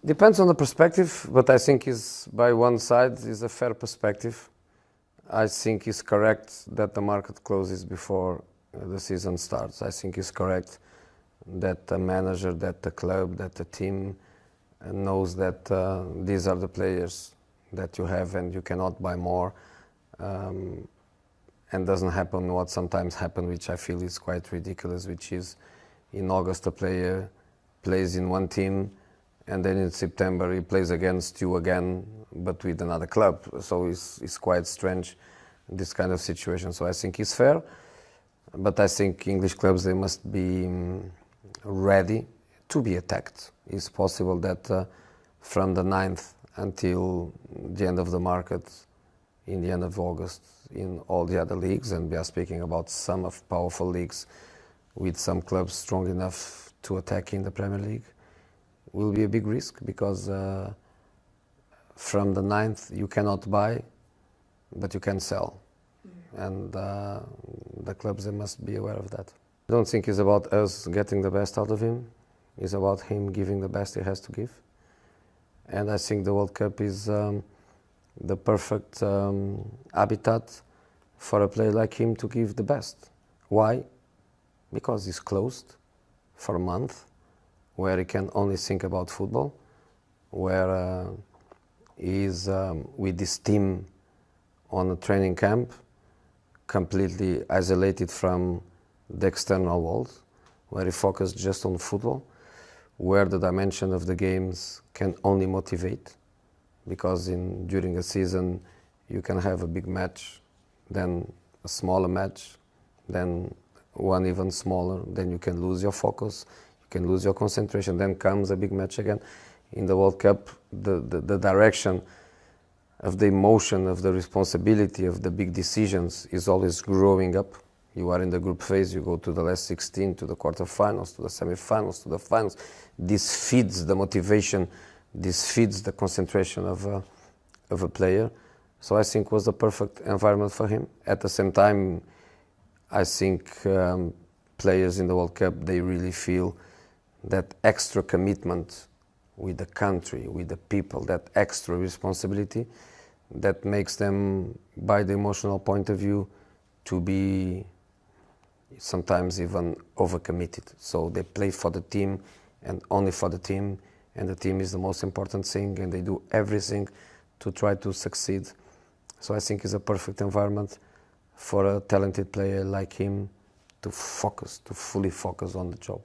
Depends on the perspective, but I think is by one side is a fair perspective. I think it's correct that the market closes before the season starts. I think it's correct that the manager, that the club, that the team knows that these are the players that you have and you cannot buy more. And doesn't happen what sometimes happen, which I feel is quite ridiculous, which is in August a player plays in one team and then in September he plays against you again, but with another club. So it's quite strange, this kind of situation. So I think it's fair, but I think English clubs, they must be ready to be attacked. It's possible that from the 9th until the end of the market, in the end of August, in all the other leagues, and we are speaking about some of powerful leagues with some clubs strong enough to attack in the Premier League, will be a big risk, because from the 9th you cannot buy, but you can sell. And the clubs, they must be aware of that. I don't think it's about us getting the best out of him. It's about him giving the best he has to give. And I think the World Cup is the perfect habitat for a player like him to give the best. Why? Because he's closed for a month, where he can only think about football, where he is with his team on a training camp, completely isolated from the external world, where he focused just on football, where the dimension of the games can only motivate, because during a season you can have a big match, then a smaller match, then one even smaller, then you can lose your focus, you can lose your concentration, then comes a big match again. In the World Cup, the direction of the emotion, of the responsibility, of the big decisions is always growing up. You are in the group phase, you go to the last 16, to the quarterfinals, to the semifinals, to the finals. This feeds the motivation, this feeds the concentration of a player. So I think it was the perfect environment for him. At the same time, I think players in the World Cup, they really feel that extra commitment with the country, with the people, that extra responsibility that makes them, by the emotional point of view, to be sometimes even overcommitted. So they play for the team and only for the team, and the team is the most important thing, and they do everything to try to succeed. So I think it's a perfect environment for a talented player like him to focus, to fully focus on the job.